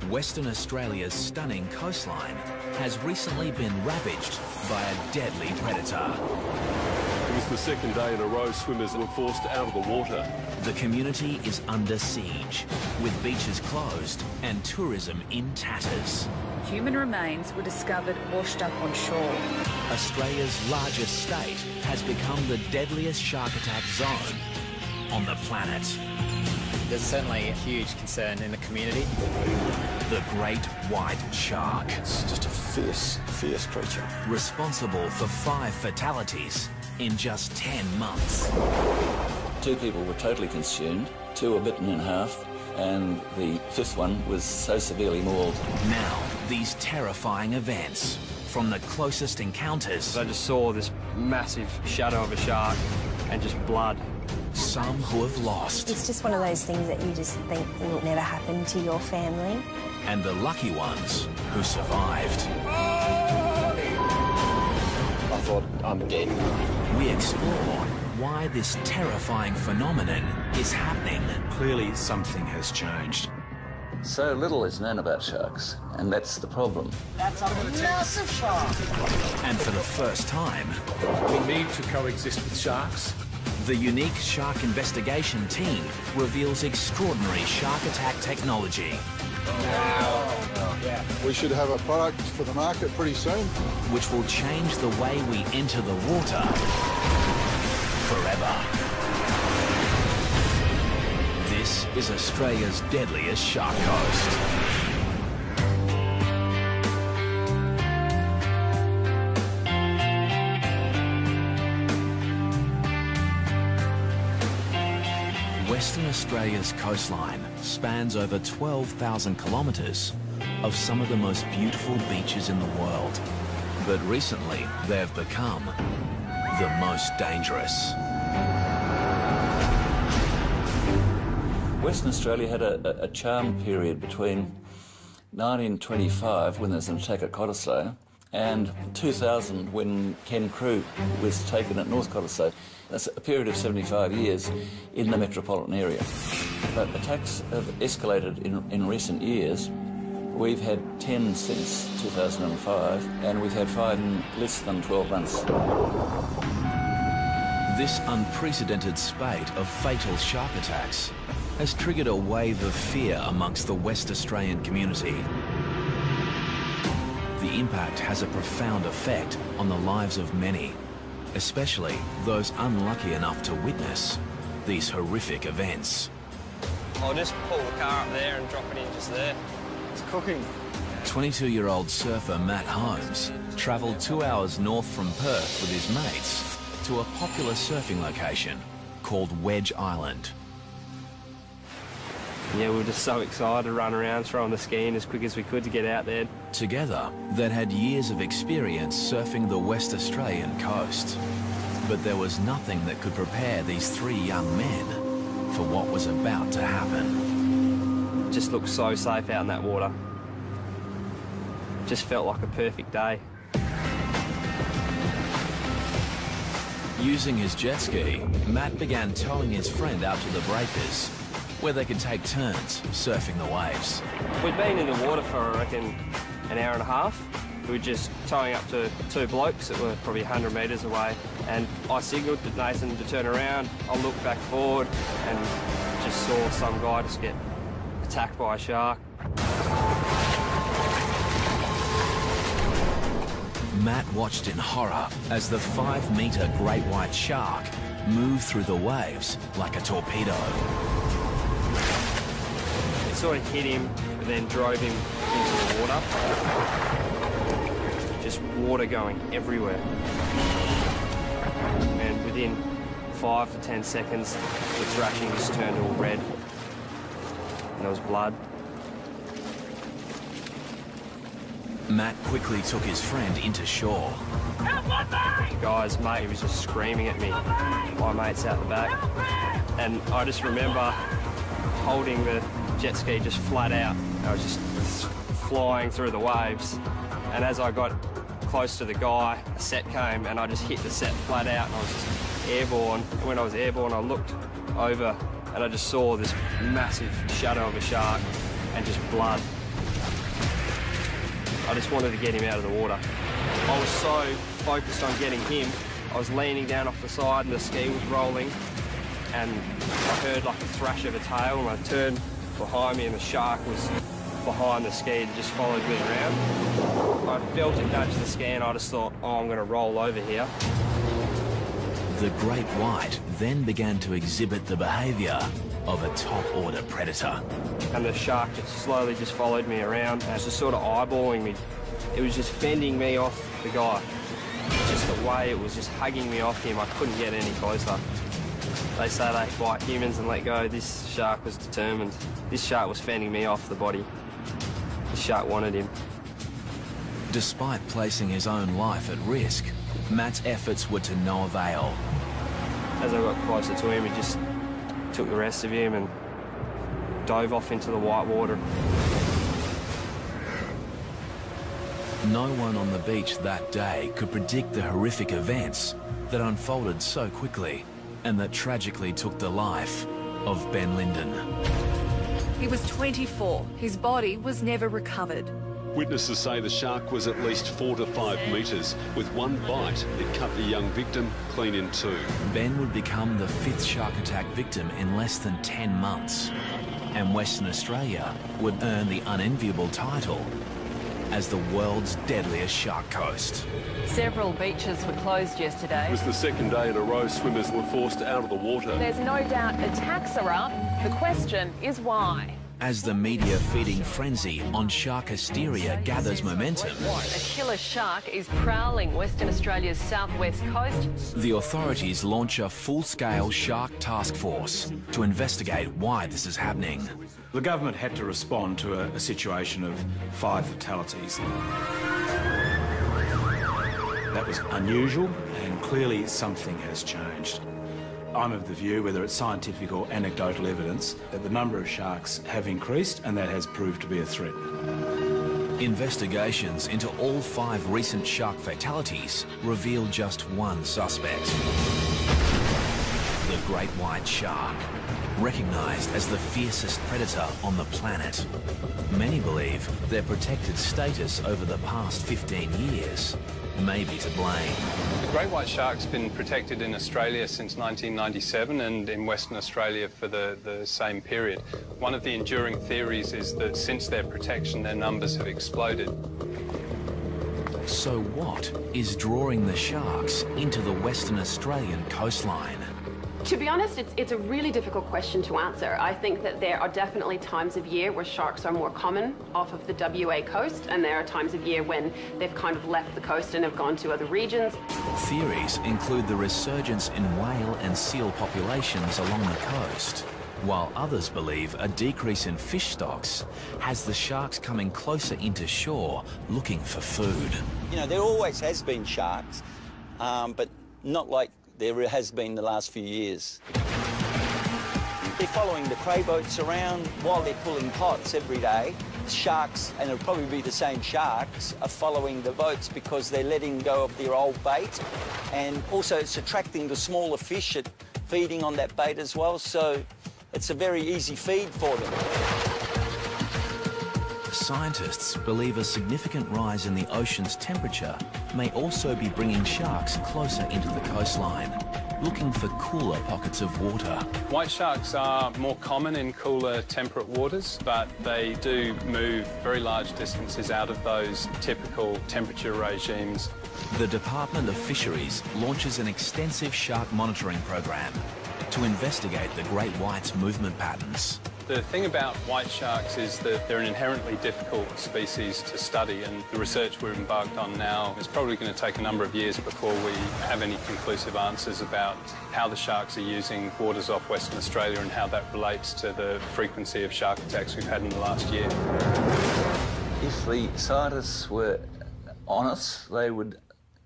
Western Australia's stunning coastline has recently been ravaged by a deadly predator. It was the second day in a row swimmers were forced out of the water. The community is under siege, with beaches closed and tourism in tatters. Human remains were discovered washed up on shore. Australia's largest state has become the deadliest shark attack zone on the planet. There's certainly a huge concern in the community. The great white shark. It's just a fierce, fierce creature. Responsible for 5 fatalities in just 10 months. 2 people were totally consumed, 2 were bitten in half, and the 5th one was so severely mauled. Now, these terrifying events, from the closest encounters... I just saw this massive shadow of a shark and just blood. Some who have lost. It's just one of those things that you just think will never happen to your family. And the lucky ones who survived. I thought, I'm dead. We explore why this terrifying phenomenon is happening. Clearly something has changed. So little is known about sharks, and that's the problem. That's a massive shark! And for the first time... We need to coexist with sharks. The unique shark investigation team reveals extraordinary shark attack technology. We should have a product for the market pretty soon. Which will change the way we enter the water forever. This is Australia's deadliest shark coast. Western Australia's coastline spans over 12,000 kilometres of some of the most beautiful beaches in the world. But recently, they've become the most dangerous. Western Australia had a charm period between 1925, when there was an attack at Cottesloe, and 2000, when Ken Crew was taken at North Cottesloe. That's a period of 75 years in the metropolitan area. But attacks have escalated in recent years. We've had 10 since 2005, and we've had 5 in less than 12 months. This unprecedented spate of fatal shark attacks has triggered a wave of fear amongst the West Australian community. The impact has a profound effect on the lives of many, especially those unlucky enough to witness these horrific events. I'll just pull the car up there and drop it in just there. It's cooking. 22-year-old surfer Matt Holmes travelled 2 hours north from Perth with his mates to a popular surfing location called Wedge Island. Yeah, we were just so excited to run around throwing the ski in as quick as we could to get out there. Together, they'd had years of experience surfing the West Australian coast. But there was nothing that could prepare these 3 young men for what was about to happen. It just looked so safe out in that water. Just felt like a perfect day. Using his jet ski, Matt began towing his friend out to the breakers, where they could take turns surfing the waves. We'd been in the water for, I reckon, an hour and a half. We were just towing up to 2 blokes that were probably 100 metres away, and I signalled to Nathan to turn around. I looked back forward and just saw some guy just get attacked by a shark. Matt watched in horror as the 5-metre great white shark moved through the waves like a torpedo. It sort of hit him and then drove him into the water. Just water going everywhere. And within 5 to 10 seconds, the thrashing just turned all red. And there was blood. Matt quickly took his friend into shore. The guy's mate was just screaming at me. My mate's out the back. And I just remember holding the jet ski just flat out. I was just flying through the waves. And as I got close to the guy, a set came and I just hit the set flat out and I was just airborne. And when I was airborne, I looked over and I just saw this massive shadow of a shark and just blood. I just wanted to get him out of the water. I was so focused on getting him, I was leaning down off the side and the ski was rolling, and I heard like a thrash of a tail, and I turned behind me and the shark was behind the ski and just followed me around. I felt it nudge the ski and I just thought, oh, I'm going to roll over here. The great white then began to exhibit the behaviour of a top-order predator. And the shark just slowly just followed me around and was just sort of eyeballing me. It was just fending me off the guy. Just the way it was just hugging me off him, I couldn't get any closer. They say they bite humans and let go. This shark was determined. This shark was fending me off the body. The shark wanted him. Despite placing his own life at risk, Matt's efforts were to no avail. As I got closer to him, he just took the rest of him and dove off into the white water. No one on the beach that day could predict the horrific events that unfolded so quickly and that tragically took the life of Ben Linden. He was 24. His body was never recovered. Witnesses say the shark was at least 4 to 5 metres. With one bite, it cut the young victim clean in two. Ben would become the 5th shark attack victim in less than 10 months. And Western Australia would earn the unenviable title as the world's deadliest shark coast. Several beaches were closed yesterday. It was the second day in a row swimmers were forced out of the water. There's no doubt attacks are up. The question is why. As the media feeding frenzy on shark hysteria gathers momentum, A killer shark is prowling Western Australia's southwest coast. the authorities launch a full-scale shark task force to investigate why this is happening. The government had to respond to a situation of 5 fatalities. That was unusual, and clearly something has changed. I'm of the view, whether it's scientific or anecdotal evidence, that the number of sharks have increased, and that has proved to be a threat. Investigations into all 5 recent shark fatalities reveal just one suspect. The great white shark, recognised as the fiercest predator on the planet. Many believe their protected status over the past 15 years may be to blame. The great white shark's been protected in Australia since 1997 and in Western Australia for the same period. One of the enduring theories is that since their protection, their numbers have exploded. So what is drawing the sharks into the Western Australian coastline? To be honest, it's a really difficult question to answer. I think that there are definitely times of year where sharks are more common off of the WA coast, and there are times of year when they've kind of left the coast and have gone to other regions. Theories include the resurgence in whale and seal populations along the coast, while others believe a decrease in fish stocks has the sharks coming closer into shore looking for food. You know, there always has been sharks, but not like there has been the last few years. They're following the prey boats around while they're pulling pots every day. Sharks, and it'll probably be the same sharks, are following the boats because they're letting go of their old bait, and also it's attracting the smaller fish at feeding on that bait as well, so it's a very easy feed for them. Scientists believe a significant rise in the ocean's temperature may also be bringing sharks closer into the coastline, looking for cooler pockets of water. White sharks are more common in cooler temperate waters, but they do move very large distances out of those typical temperature regimes. The Department of Fisheries launches an extensive shark monitoring program to investigate the great white's movement patterns. The thing about white sharks is that they're an inherently difficult species to study, and the research we're embarked on now is probably going to take a number of years before we have any conclusive answers about how the sharks are using waters off Western Australia and how that relates to the frequency of shark attacks we've had in the last year. If the scientists were honest, they would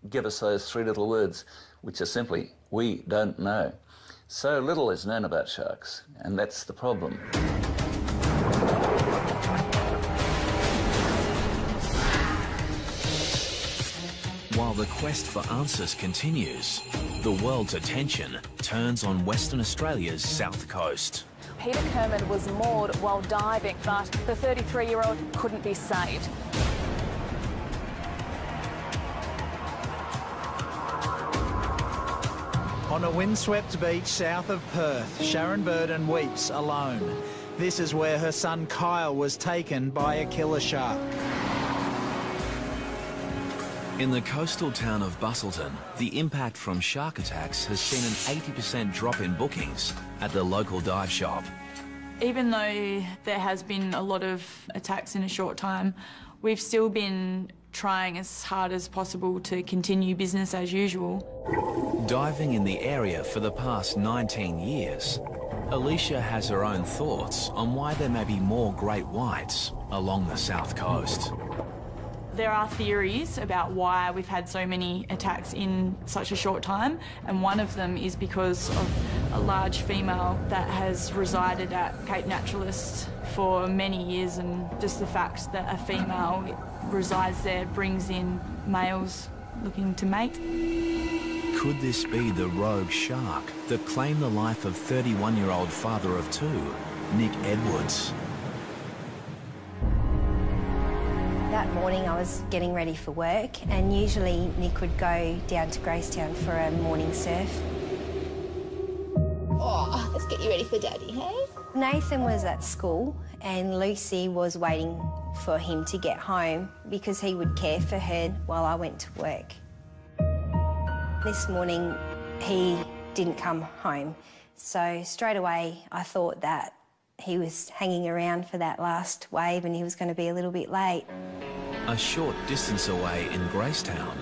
give us those 3 little words, which are simply, we don't know. So little is known about sharks, and that's the problem. While the quest for answers continues, the world's attention turns on Western Australia's south coast. Peter Kerman was moored while diving, but the 33-year-old couldn't be saved. On a windswept beach south of Perth, Sharon Burden weeps alone. This is where her son Kyle was taken by a killer shark. In the coastal town of Bustleton, the impact from shark attacks has seen an 80% drop in bookings at the local dive shop. Even though there has been a lot of attacks in a short time, we've still been trying as hard as possible to continue business as usual. Diving in the area for the past 19 years, Alicia has her own thoughts on why there may be more great whites along the south coast. There are theories about why we've had so many attacks in such a short time, and one of them is because of a large female that has resided at Cape Naturalist for many years, and just the fact that a female resides there brings in males looking to mate. Could this be the rogue shark that claimed the life of 31-year-old father of two, Nick Edwards? That morning I was getting ready for work, and usually Nick would go down to Gracetown for a morning surf. Oh, let's get you ready for Daddy, hey? Nathan was at school and Lucy was waiting for him to get home because he would care for her while I went to work. This morning he didn't come home, so straight away I thought that he was hanging around for that last wave and he was going to be a little bit late. A short distance away in Gracetown,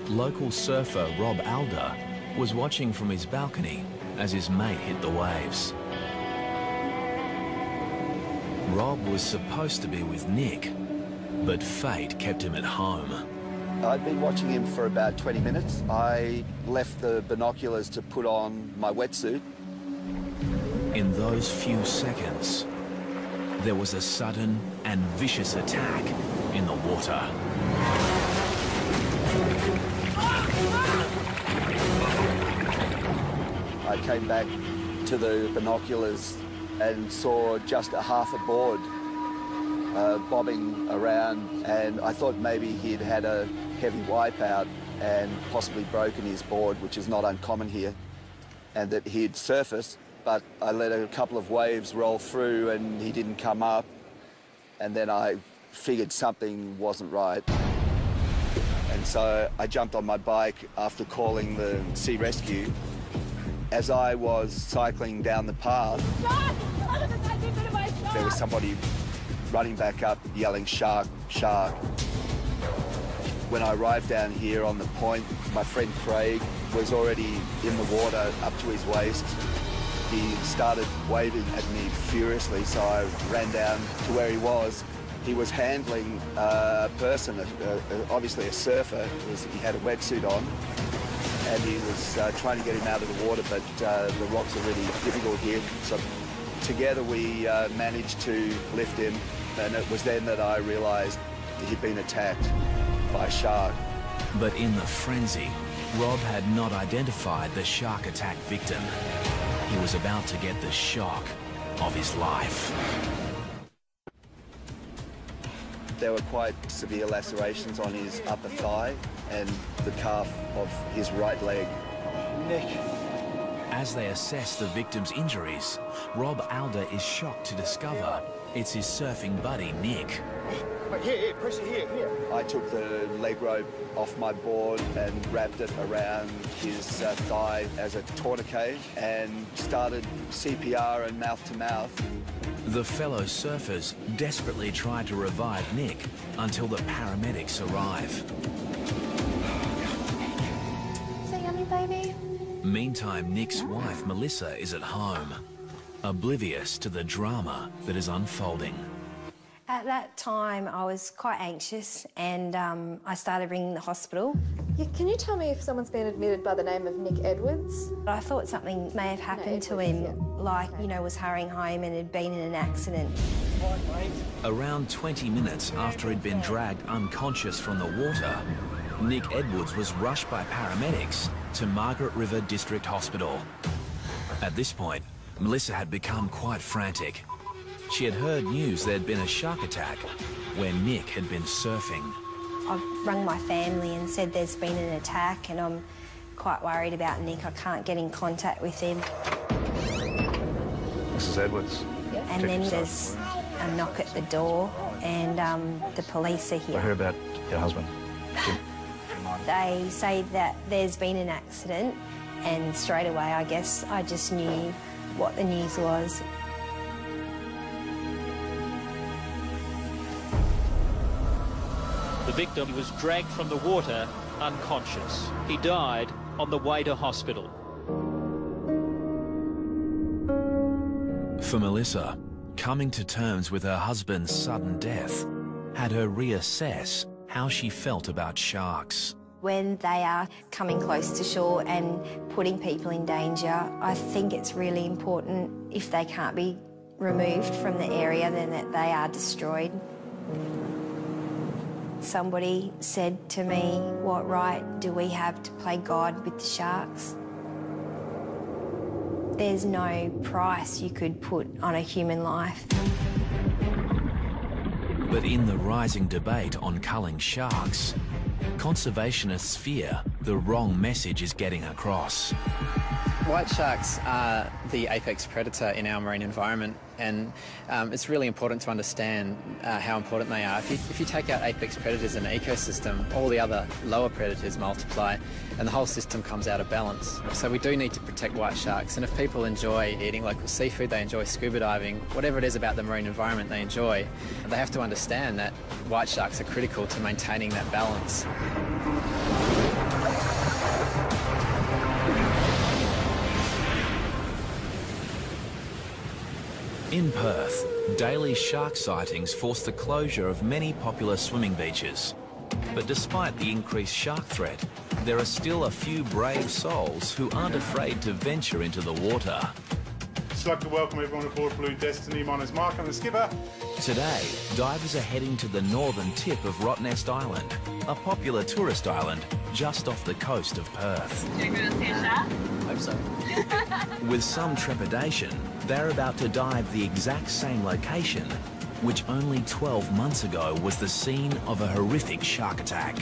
local surfer Rob Alder was watching from his balcony as his mate hit the waves. Rob was supposed to be with Nick, but fate kept him at home. I'd been watching him for about 20 minutes. I left the binoculars to put on my wetsuit. In those few seconds, there was a sudden and vicious attack in the water. I came back to the binoculars and saw just a half a board bobbing around, and I thought maybe he'd had a heavy wipeout and possibly broken his board, which is not uncommon here, and that he'd surfaced, but I let a couple of waves roll through and he didn't come up, and then I figured something wasn't right. And so I jumped on my bike after calling the sea rescue. As I was cycling down the path, there was somebody running back up yelling, "Shark, shark." When I arrived down here on the point, my friend Craig was already in the water up to his waist. He started waving at me furiously, so I ran down to where he was. He was handling a person, obviously a surfer. He had a wetsuit on, and he was trying to get him out of the water, but the rocks are really difficult here. So together we managed to lift him, and it was then that I realised he'd been attacked by a shark. But in the frenzy, Rob had not identified the shark attack victim. He was about to get the shock of his life. There were quite severe lacerations on his upper thigh and the calf of his right leg. Nick. As they assess the victim's injuries, Rob Alder is shocked to discover it's his surfing buddy, Nick. Here, pressure here. I took the leg rope off my board and wrapped it around his thigh as a tourniquet and started CPR and mouth-to-mouth. The fellow surfers desperately try to revive Nick until the paramedics arrive. So yummy, baby. Meantime, Nick's wife, Melissa, is at home, oblivious to the drama that is unfolding. At that time, I was quite anxious and I started ringing the hospital. Yeah, can you tell me if someone's been admitted by the name of Nick Edwards? I thought something may have happened to him, like, you know, was hurrying home and had been in an accident. Around 20 minutes after he'd been dragged unconscious from the water, Nick Edwards was rushed by paramedics to Margaret River District Hospital. At this point, Melissa had become quite frantic. She had heard news there'd been a shark attack where Nick had been surfing. I've rung my family and said there's been an attack and I'm quite worried about Nick. I can't get in contact with him. Mrs. Edwards. And then there's a knock at the door and the police are here. I heard about your husband. They say that there's been an accident and straight away, I guess, I just knew what the news was. The victim was dragged from the water unconscious. He died on the way to hospital. For Melissa, coming to terms with her husband's sudden death had her reassess how she felt about sharks. When they are coming close to shore and putting people in danger, I think it's really important, if they can't be removed from the area, then that they are destroyed. Somebody said to me, what right do we have to play God with the sharks? There's no price you could put on a human life. But in the rising debate on culling sharks, conservationists fear the wrong message is getting across. White sharks are the apex predator in our marine environment, and it's really important to understand how important they are. If you take out apex predators in an ecosystem, all the other lower predators multiply and the whole system comes out of balance. So we do need to protect white sharks, and if people enjoy eating local seafood, they enjoy scuba diving, whatever it is about the marine environment they enjoy, they have to understand that white sharks are critical to maintaining that balance. In Perth, daily shark sightings forced the closure of many popular swimming beaches. But despite the increased shark threat, there are still a few brave souls who aren't afraid to venture into the water. I'd like to welcome everyone aboard Blue Destiny. My name's Mark, I'm the skipper. Today, divers are heading to the northern tip of Rottnest Island, a popular tourist island just off the coast of Perth. Do you want to see a shark? Hope so. With some trepidation, they're about to dive the exact same location, which only 12 months ago was the scene of a horrific shark attack.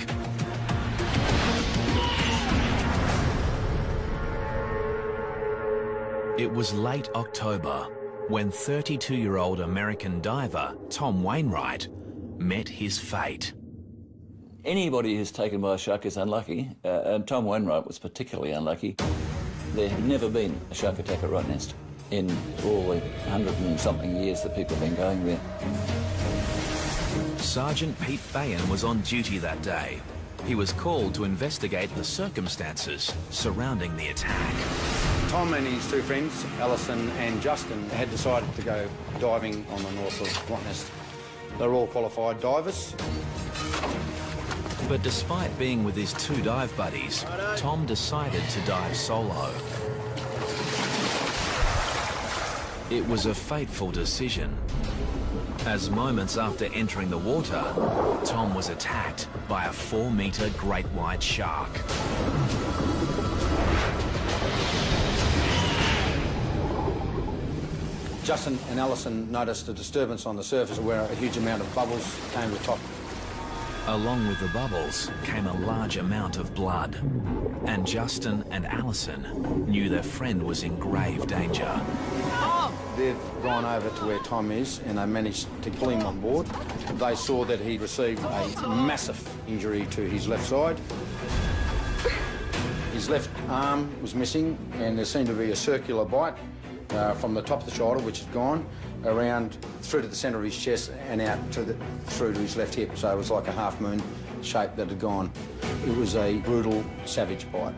It was late October when 32-year-old American diver Tom Wainwright met his fate. Anybody who's taken by a shark is unlucky, and Tom Wainwright was particularly unlucky. There had never been a shark attack at Rottnest in all the 100 and something years that people have been going there. Sergeant Pete Bayan was on duty that day. He was called to investigate the circumstances surrounding the attack. Tom and his two friends, Alison and Justin, had decided to go diving on the north of Rottnest. They're all qualified divers. But despite being with his two dive buddies, Tom decided to dive solo. It was a fateful decision, as moments after entering the water, Tom was attacked by a 4-metre great white shark. Justin and Alison noticed a disturbance on the surface where a huge amount of bubbles came to the top. Along with the bubbles came a large amount of blood, and Justin and Alison knew their friend was in grave danger. They've gone over to where Tom is and they managed to pull him on board. They saw that he received a massive injury to his left side. His left arm was missing and there seemed to be a circular bite from the top of the shoulder, which had gone around through to the centre of his chest and out to through to his left hip. So it was like a half-moon shape that had gone. It was a brutal, savage bite.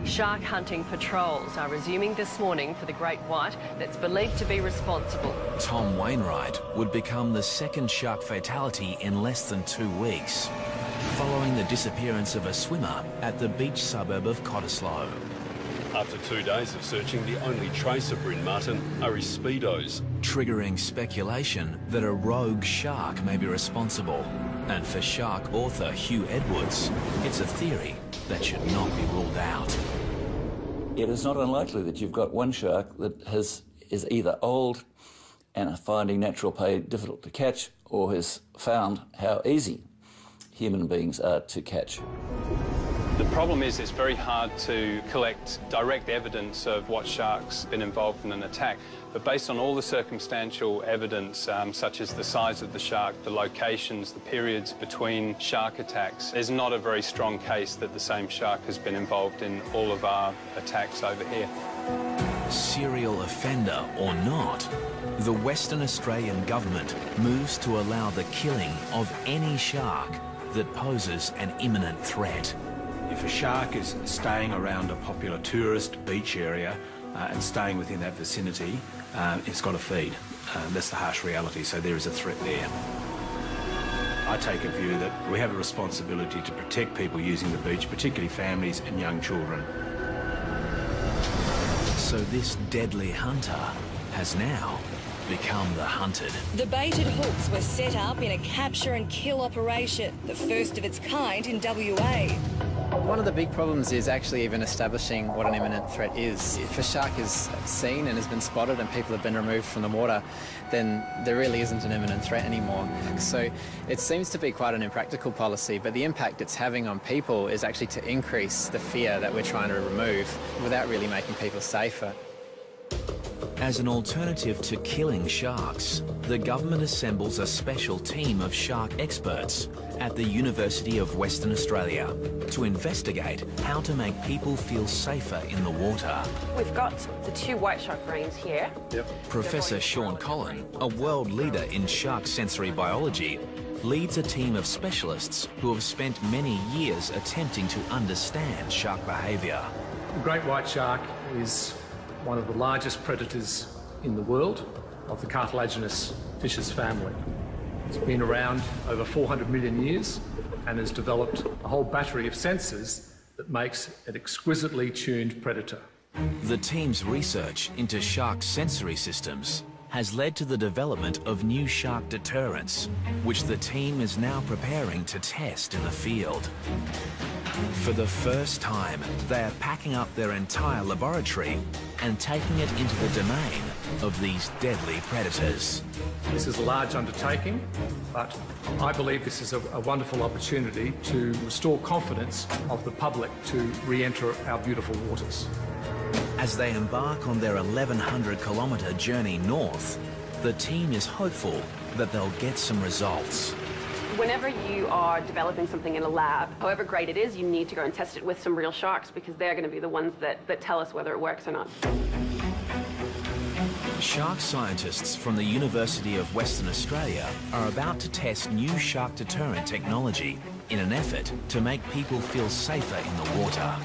Shark hunting patrols are resuming this morning for the great white that's believed to be responsible. Tom Wainwright would become the second shark fatality in less than 2 weeks, following the disappearance of a swimmer at the beach suburb of Cottesloe. After 2 days of searching, the only trace of Bryn Martin are his speedos, triggering speculation that a rogue shark may be responsible. And for shark author Hugh Edwards, it's a theory that should not be ruled out. It is not unlikely that you've got one shark that is either old and finding natural prey difficult to catch, or has found how easy human beings are to catch. The problem is it's very hard to collect direct evidence of what shark's been involved in an attack. But based on all the circumstantial evidence, such as the size of the shark, the locations, the periods between shark attacks, there's not a very strong case that the same shark has been involved in all of our attacks over here. Serial offender or not, the Western Australian government moves to allow the killing of any shark that poses an imminent threat. If a shark is staying around a popular tourist beach area and staying within that vicinity, it's got to feed. That's the harsh reality, so there is a threat there. I take a view that we have a responsibility to protect people using the beach, particularly families and young children. So this deadly hunter has now become the hunted. The baited hooks were set up in a capture and kill operation, the first of its kind in WA. One of the big problems is actually even establishing what an imminent threat is. If a shark is seen and has been spotted and people have been removed from the water, then there really isn't an imminent threat anymore. So it seems to be quite an impractical policy, but the impact it's having on people is actually to increase the fear that we're trying to remove without really making people safer. As an alternative to killing sharks, the government assembles a special team of shark experts at the University of Western Australia to investigate how to make people feel safer in the water. We've got the 2 white shark brains here. Professor Sean Collin, a world leader in shark sensory biology, leads a team of specialists who have spent many years attempting to understand shark behaviour. The great white shark is one of the largest predators in the world of the cartilaginous fishes family. It's been around over 400 million years and has developed a whole battery of sensors that makes an exquisitely tuned predator. The team's research into shark sensory systems has led to the development of new shark deterrents, which the team is now preparing to test in the field. For the first time, they are packing up their entire laboratory and taking it into the domain of these deadly predators. This is a large undertaking, but I believe this is a wonderful opportunity to restore confidence of the public to re-enter our beautiful waters. As they embark on their 1,100-kilometre journey north, the team is hopeful that they'll get some results. Whenever you are developing something in a lab, however great it is, you need to go and test it with some real sharks because they're going to be the ones that tell us whether it works or not. Shark scientists from the University of Western Australia are about to test new shark deterrent technology in an effort to make people feel safer in the water.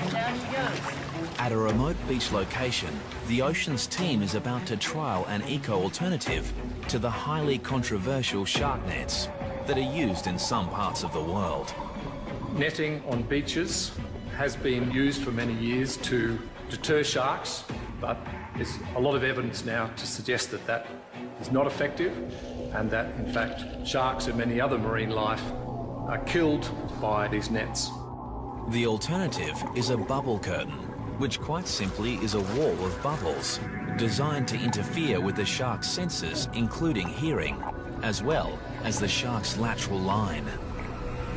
At a remote beach location, the Oceans team is about to trial an eco-alternative to the highly controversial shark nets that are used in some parts of the world. Netting on beaches has been used for many years to deter sharks, but there's a lot of evidence now to suggest that that is not effective and that, in fact, sharks and many other marine life are killed by these nets. The alternative is a bubble curtain, which quite simply is a wall of bubbles designed to interfere with the shark's senses, including hearing, as well as the shark's lateral line.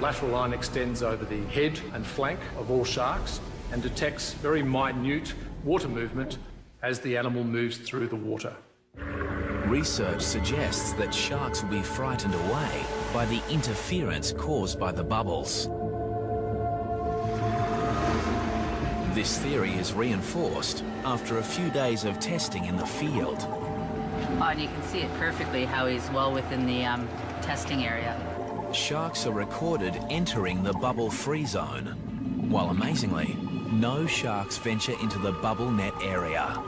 Lateral line extends over the head and flank of all sharks and detects very minute water movement as the animal moves through the water. Research suggests that sharks will be frightened away by the interference caused by the bubbles. This theory is reinforced after a few days of testing in the field. And you can see it perfectly how he's well within the testing area. Sharks are recorded entering the bubble-free zone, while amazingly, no sharks venture into the bubble net area.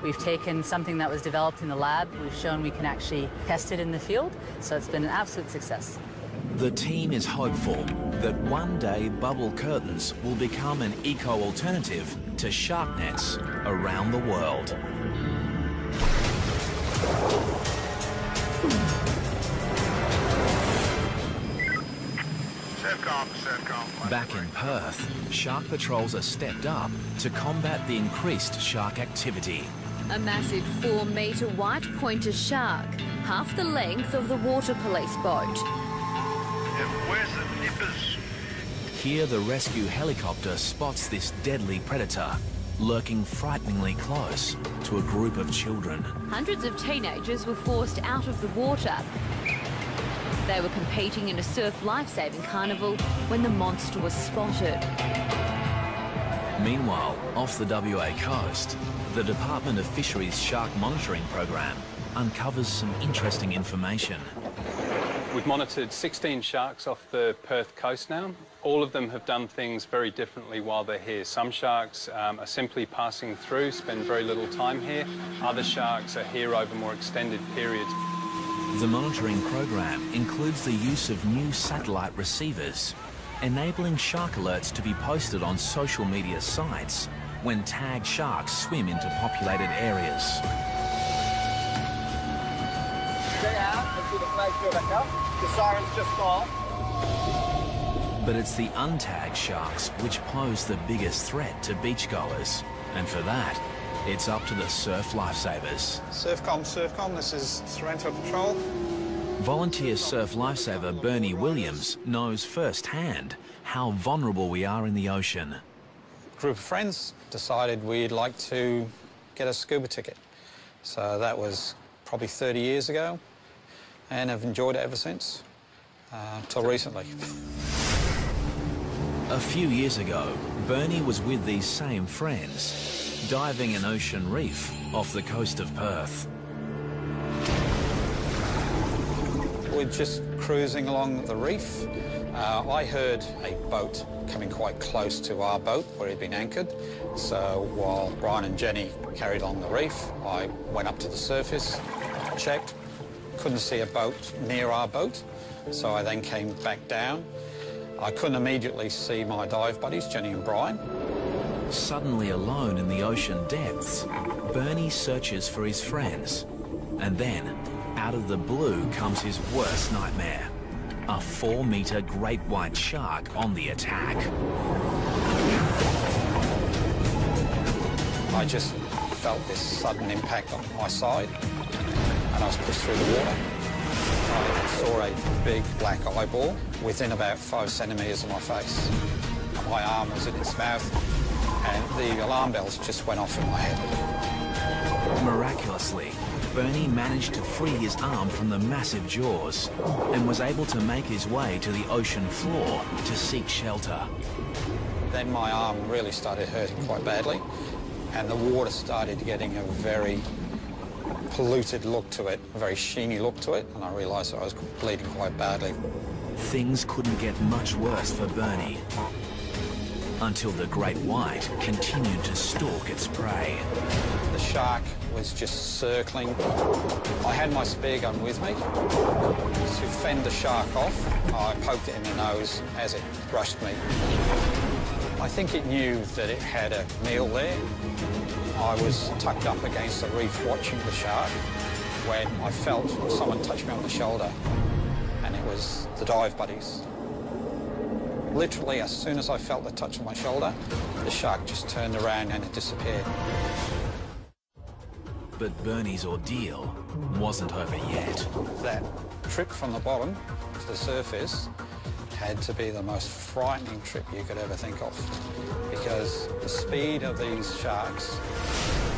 We've taken something that was developed in the lab, we've shown we can actually test it in the field, so it's been an absolute success. The team is hopeful that one day bubble curtains will become an eco-alternative to shark nets around the world. Back in Perth, shark patrols are stepped up to combat the increased shark activity. A massive 4-metre white pointer shark, half the length of the water police boat. Where's the nippers? Here, the rescue helicopter spots this deadly predator lurking frighteningly close to a group of children. Hundreds of teenagers were forced out of the water. They were competing in a surf lifesaving carnival when the monster was spotted. Meanwhile, off the WA coast, the Department of Fisheries Shark Monitoring Program uncovers some interesting information. We've monitored 16 sharks off the Perth coast now. All of them have done things very differently while they're here. Some sharks are simply passing through, spend very little time here. Other sharks are here over more extended periods. The monitoring program includes the use of new satellite receivers, enabling shark alerts to be posted on social media sites when tagged sharks swim into populated areas. Stay out until the flags go back up. The sirens just gone. But it's the untagged sharks which pose the biggest threat to beachgoers. And for that, it's up to the surf lifesavers. Surfcom, this is Sorrento Patrol. Volunteer surf lifesaver Bernie Williams knows firsthand how vulnerable we are in the ocean. A group of friends decided we'd like to get a scuba ticket. So that was probably 30 years ago, and I've enjoyed it ever since, till recently. A few years ago, Bernie was with these same friends, diving an ocean reef off the coast of Perth. We're just cruising along the reef. I heard a boat coming quite close to our boat where it had been anchored. So while Brian and Jenny carried on the reef, I went up to the surface, checked, couldn't see a boat near our boat. So I then came back down. I couldn't immediately see my dive buddies, Jenny and Brian. Suddenly alone in the ocean depths, Bernie searches for his friends. And then, out of the blue comes his worst nightmare. A 4-metre great white shark on the attack. I just felt this sudden impact on my side, and I was pushed through the water. I saw a big black eyeball within about 5 centimetres of my face. My arm was in its mouth, and the alarm bells just went off in my head. Miraculously, Bernie managed to free his arm from the massive jaws and was able to make his way to the ocean floor to seek shelter. Then my arm really started hurting quite badly, and the water started getting a very polluted look to it, a very sheeny look to it, and I realised that I was bleeding quite badly. Things couldn't get much worse for Bernie until the great white continued to stalk its prey. The shark was just circling. I had my spear gun with me. To fend the shark off, I poked it in the nose as it brushed me. I think it knew that it had a meal there. I was tucked up against the reef watching the shark when I felt someone touch me on the shoulder, and it was the dive buddies. Literally, as soon as I felt the touch on my shoulder, the shark just turned around and it disappeared. But Bernie's ordeal wasn't over yet. That trip from the bottom to the surface had to be the most frightening trip you could ever think of, because the speed of these sharks,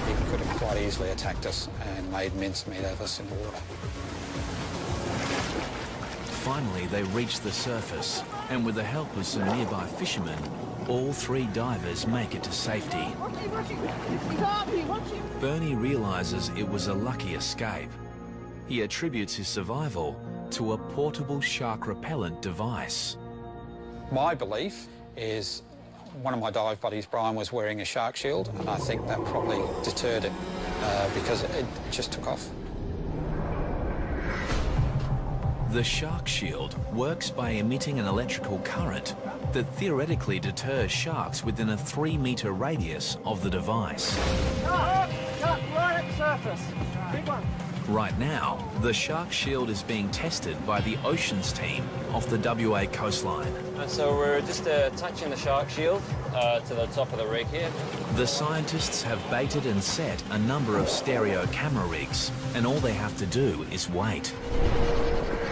it could have quite easily attacked us and made mincemeat of us in the water. Finally, they reached the surface, and with the help of some nearby fishermen, all 3 divers make it to safety. Bernie realises it was a lucky escape. He attributes his survival to a portable shark repellent device. My belief is one of my dive buddies, Brian, was wearing a shark shield, and I think that probably deterred it because it just took off. The shark shield works by emitting an electrical current that theoretically deters sharks within a 3-metre radius of the device. Cut right at the surface. Big one. Right now, the shark shield is being tested by the oceans team off the WA coastline. So we're just attaching the shark shield to the top of the rig here. The scientists have baited and set a number of stereo camera rigs, and all they have to do is wait.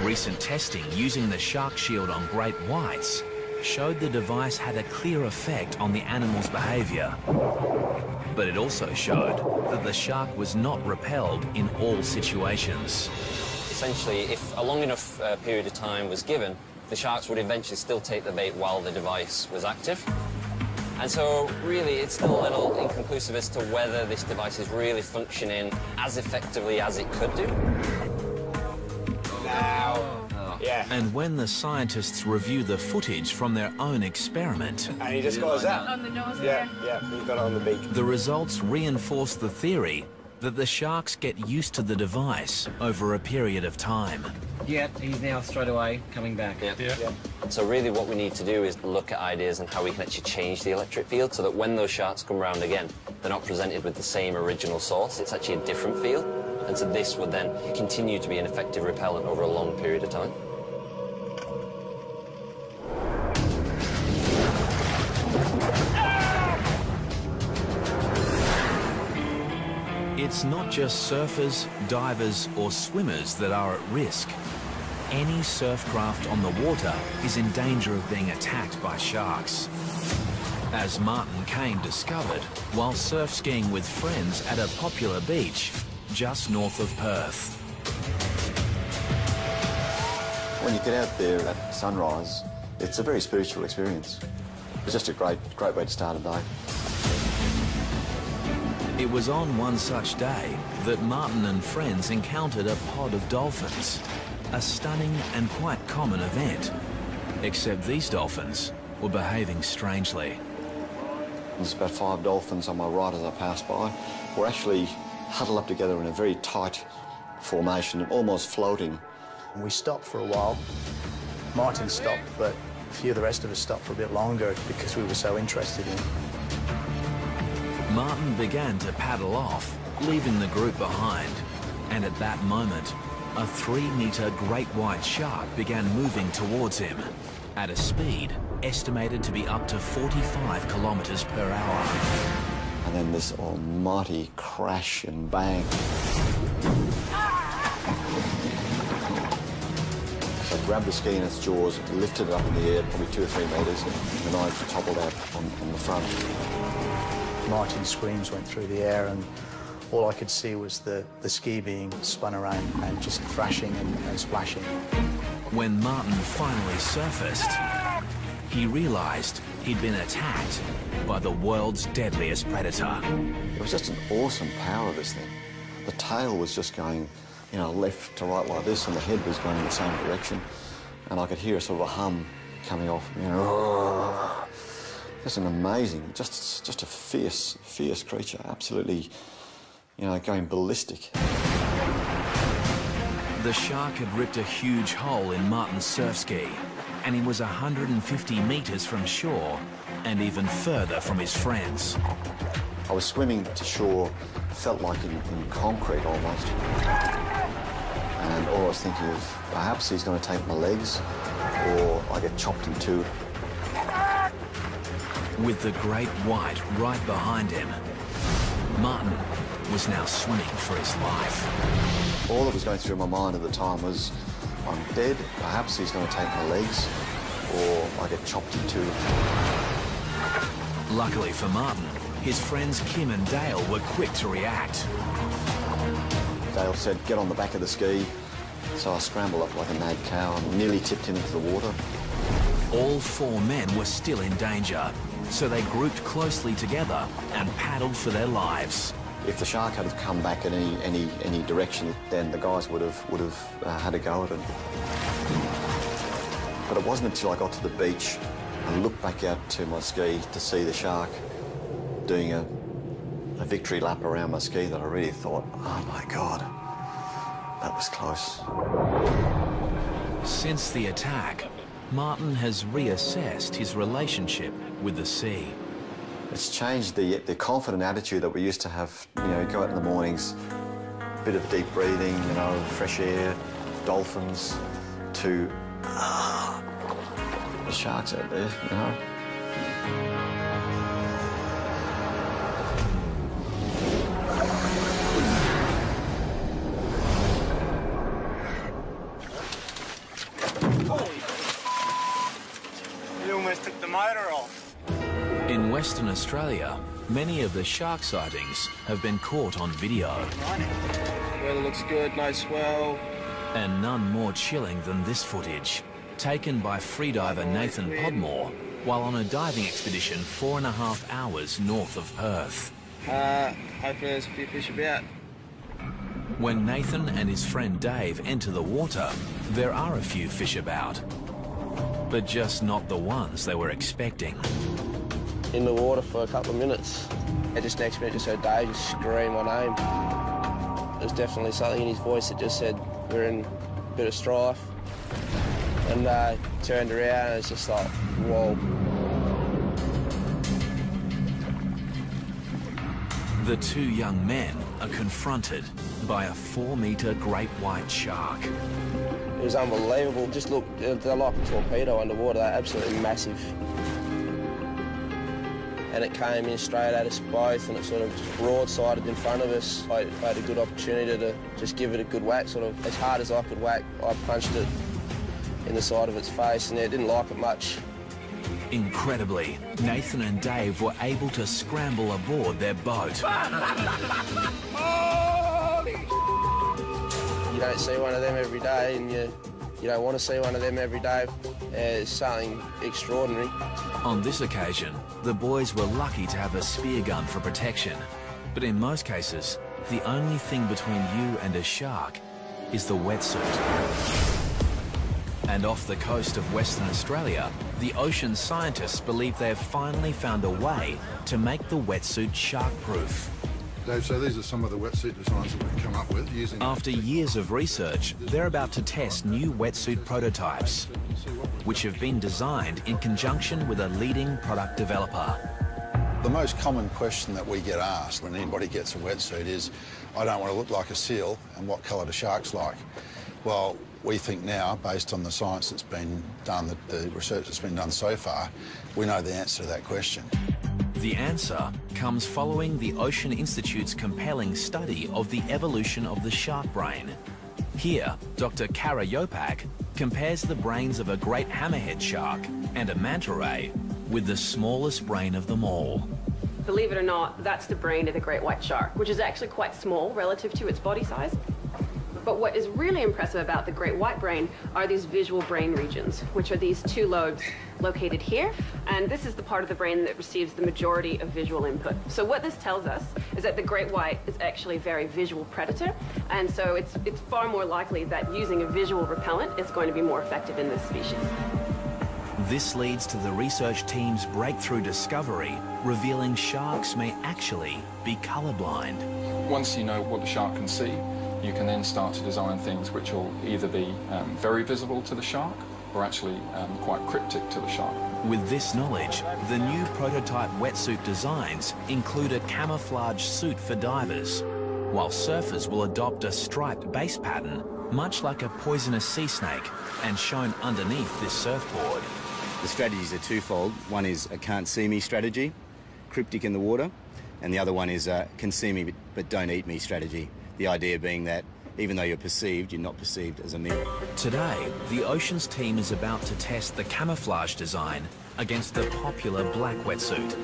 Recent testing using the shark shield on great whites showed the device had a clear effect on the animal's behaviour. But it also showed that the shark was not repelled in all situations. Essentially, if a long enough period of time was given, the sharks would eventually still take the bait while the device was active. And so, really, it's still a little inconclusive as to whether this device is really functioning as effectively as it could do. Yeah. And when the scientists review the footage from their own experiment... And he just got us out. On the nose, yeah. He got it on the beak. The results reinforce the theory that the sharks get used to the device over a period of time. Yeah, he's now straight away coming back. Yeah. So really what we need to do is look at ideas and how we can actually change the electric field so that when those sharks come around again, they're not presented with the same original source. It's actually a different field. And so this would then continue to be an effective repellent over a long period of time. It's not just surfers, divers or swimmers that are at risk. Any surf craft on the water is in danger of being attacked by sharks. As Martin Kane discovered while surf skiing with friends at a popular beach just north of Perth. When you get out there at sunrise, it's a very spiritual experience. It's just a great way to start a day. It was on one such day that Martin and friends encountered a pod of dolphins, a stunning and quite common event. Except these dolphins were behaving strangely. There's about 5 dolphins on my right as I passed by. We're actually huddled up together in a very tight formation, almost floating. We stopped for a while. Martin stopped, but a few of the rest of us stopped for a bit longer because we were so interested in it. Martin began to paddle off, leaving the group behind. And at that moment, a 3-metre great white shark began moving towards him at a speed estimated to be up to 45 kilometres per hour. And then this almighty crash and bang. So I grabbed the ski in its jaws, lifted it up in the air, probably 2 or 3 metres, and then I toppled out on the front. Martin's screams went through the air, and all I could see was the ski being spun around and just thrashing and splashing. When Martin finally surfaced, he realised he'd been attacked by the world's deadliest predator. It was just an awesome power of this thing. The tail was just going, you know, left to right like this, and the head was going in the same direction. And I could hear a sort of a hum coming off, you know. Just an amazing, just a fierce creature, absolutely, you know, going ballistic. The shark had ripped a huge hole in Martin's surf ski, and he was 150 metres from shore and even further from his friends. I was swimming to shore, felt like in concrete almost. And all I was thinking of, perhaps he's going to take my legs, or I get chopped in two. With the great white right behind him, Martin was now swimming for his life. All that was going through my mind at the time was, I'm dead, perhaps he's going to take my legs, or I get chopped in two. Luckily for Martin, his friends Kim and Dale were quick to react. Dale said, get on the back of the ski. So I scrambled up like a mad cow and nearly tipped him into the water. All 4 men were still in danger, so they grouped closely together and paddled for their lives. If the shark had come back in any direction, then the guys would have had a go at it. But it wasn't until I got to the beach and looked back out to my ski to see the shark doing a victory lap around my ski that I really thought, oh my God, that was close. Since the attack, Martin has reassessed his relationship with the sea. It's changed the confident attitude that we used to have, you know, go out in the mornings, a bit of deep breathing, you know, fresh air, dolphins, to the sharks out there, you know. motor off. In Western Australia, many of the shark sightings have been caught on video. Weather looks good, no swell. And none more chilling than this footage, taken by freediver Nathan Podmore while on a diving expedition 4.5 hours north of Perth. Hopefully there's a few fish about. When Nathan and his friend Dave enter the water, there are a few fish about, but just not the ones they were expecting. In the water for a couple of minutes. And just next minute, just heard Dave just scream my name. There was definitely something in his voice that just said, we're in a bit of strife. And turned around and it's just like, whoa. The two young men are confronted by a 4-metre great white shark. It was unbelievable. Just look, they're like a torpedo underwater. They're absolutely massive. And it came in straight at us both and it sort of just broadsided in front of us. I had a good opportunity to just give it a good whack, sort of as hard as I could whack. I punched it in the side of its face and it didn't like it much. Incredibly, Nathan and Dave were able to scramble aboard their boat. You don't see one of them every day and you don't want to see one of them every day. It's something extraordinary. On this occasion, the boys were lucky to have a spear gun for protection. But in most cases, the only thing between you and a shark is the wetsuit. And off the coast of Western Australia, the ocean scientists believe they have finally found a way to make the wetsuit shark-proof. Dave, so these are some of the wetsuit designs that we've come up with using... After years of research, they're about to test new wetsuit prototypes, which have been designed in conjunction with a leading product developer. The most common question that we get asked when anybody gets a wetsuit is, I don't want to look like a seal, and what colour do sharks like? Well, we think now, based on the science that's been done, the research that's been done so far, we know the answer to that question. The answer comes following the Ocean Institute's compelling study of the evolution of the shark brain. Here, Dr. Kara Yopak compares the brains of a great hammerhead shark and a manta ray with the smallest brain of them all. Believe it or not, that's the brain of the great white shark, which is actually quite small relative to its body size. But what is really impressive about the great white brain are these visual brain regions, which are these two lobes located here. And this is the part of the brain that receives the majority of visual input. So what this tells us is that the great white is actually a very visual predator. And so it's far more likely that using a visual repellent is going to be more effective in this species. This leads to the research team's breakthrough discovery, revealing sharks may actually be colorblind. Once you know what the shark can see, you can then start to design things which will either be very visible to the shark or actually quite cryptic to the shark. With this knowledge, the new prototype wetsuit designs include a camouflage suit for divers, while surfers will adopt a striped base pattern, much like a poisonous sea snake, and shown underneath this surfboard. The strategies are twofold. One is a can't see me strategy, cryptic in the water, and the other one is a can see me but don't eat me strategy. The idea being that even though you're perceived, you're not perceived as a meal. Today, the Oceans team is about to test the camouflage design against the popular black wetsuit.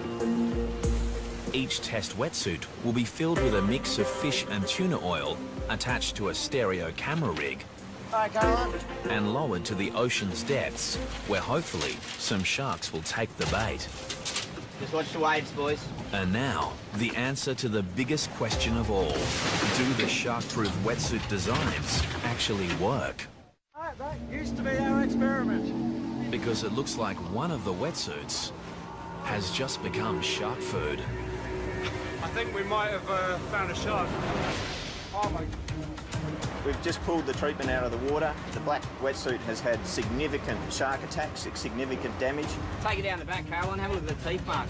Each test wetsuit will be filled with a mix of fish and tuna oil attached to a stereo camera rig. Hi, Caroline. And lowered to the ocean's depths, where hopefully some sharks will take the bait. Just watch the waves, boys. And now, the answer to the biggest question of all. Do the shark-proof wetsuit designs actually work? That used to be our experiment. Because it looks like one of the wetsuits has just become shark food. I think we might have found a shark. Oh my... We've just pulled the treatment out of the water. The black wetsuit has had significant shark attacks, significant damage. Take it down the back, Caroline. Have a look at the teeth mark.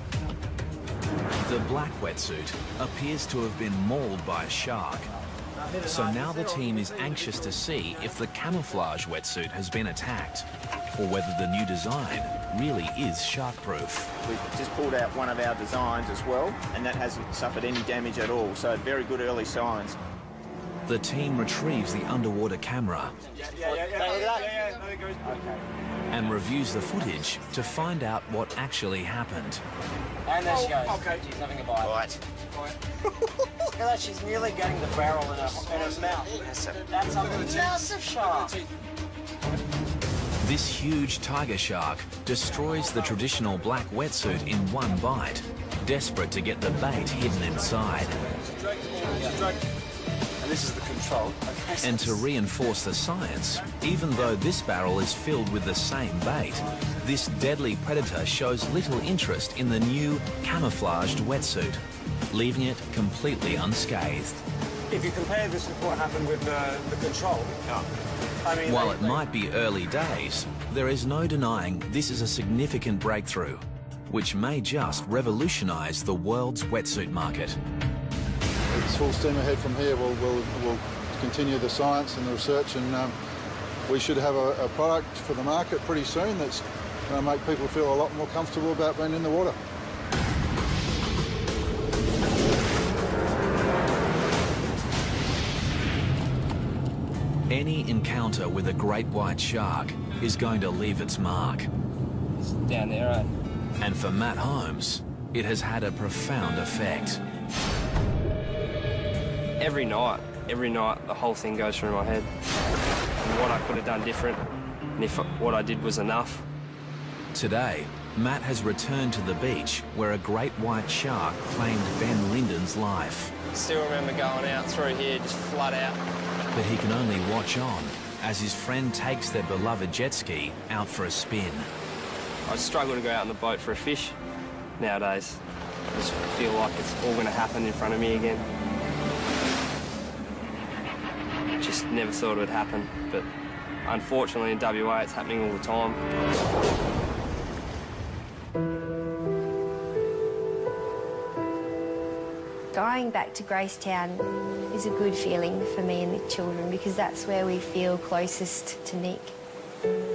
The black wetsuit appears to have been mauled by a shark. So now the team is anxious to see if the camouflage wetsuit has been attacked, or whether the new design really is shark-proof. We've just pulled out one of our designs as well, and that hasn't suffered any damage at all, so very good early signs. The team retrieves the underwater camera. Yeah. Look at that. Okay. and reviews the footage to find out what actually happened. And there she goes. Okay. She's having a bite. Right. Look at that, she's nearly getting the barrel in her mouth. Yes, that's a massive shark. This huge tiger shark destroys the traditional black wetsuit in one bite, desperate to get the bait hidden inside. And this is the control. Okay. And to reinforce the science, even though this barrel is filled with the same bait, this deadly predator shows little interest in the new camouflaged wetsuit, leaving it completely unscathed. If you compare this with what happened with the control, I mean, while it might be early days, there is no denying this is a significant breakthrough, which may just revolutionise the world's wetsuit market. It's full steam ahead from here. We'll continue the science and the research, and we should have a product for the market pretty soon that's going to make people feel a lot more comfortable about being in the water. Any encounter with a great white shark is going to leave its mark. It's down there, right? And for Matt Holmes, it has had a profound effect. Every night, the whole thing goes through my head. And what I could have done different, and if what I did was enough. Today, Matt has returned to the beach where a great white shark claimed Ben Linden's life. Still remember going out through here, just flat out. But he can only watch on as his friend takes their beloved jet ski out for a spin. I struggle to go out on the boat for a fish nowadays. I just feel like it's all going to happen in front of me again. Just never thought it would happen, but unfortunately in WA it's happening all the time. Going back to Gracetown is a good feeling for me and the children because that's where we feel closest to Nick.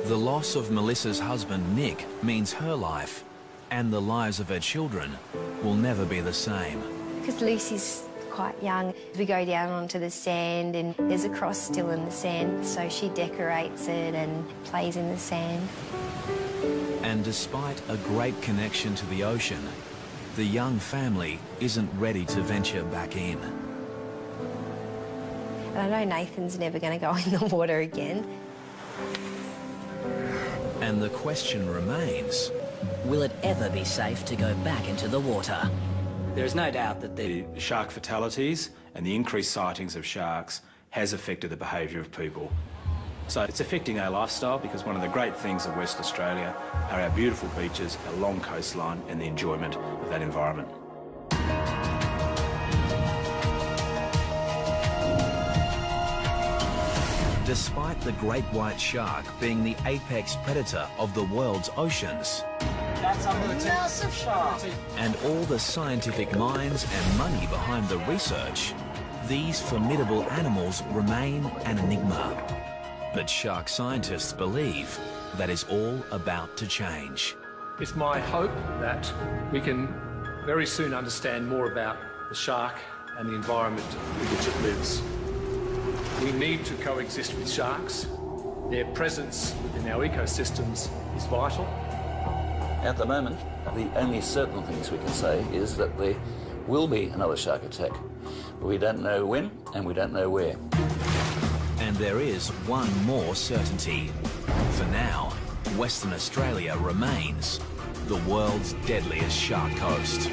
The loss of Melissa's husband, Nick, means her life and the lives of her children will never be the same. Because Lucy's quite young, we go down onto the sand and there's a cross still in the sand, so she decorates it and plays in the sand. And despite a great connection to the ocean, the young family isn't ready to venture back in. And I know Nathan's never going to go in the water again. And the question remains, will it ever be safe to go back into the water? There is no doubt that the shark fatalities and the increased sightings of sharks has affected the behaviour of people. So it's affecting our lifestyle because one of the great things of West Australia are our beautiful beaches, our long coastline and the enjoyment of that environment. Despite the great white shark being the apex predator of the world's oceans, that's a massive shark. And all the scientific minds and money behind the research, these formidable animals remain an enigma. But shark scientists believe that is all about to change. It's my hope that we can very soon understand more about the shark and the environment in which it lives. We need to coexist with sharks. Their presence in our ecosystems is vital. At the moment, the only certain things we can say is that there will be another shark attack. We don't know when and we don't know where. And there is one more certainty. For now, Western Australia remains the world's deadliest shark coast.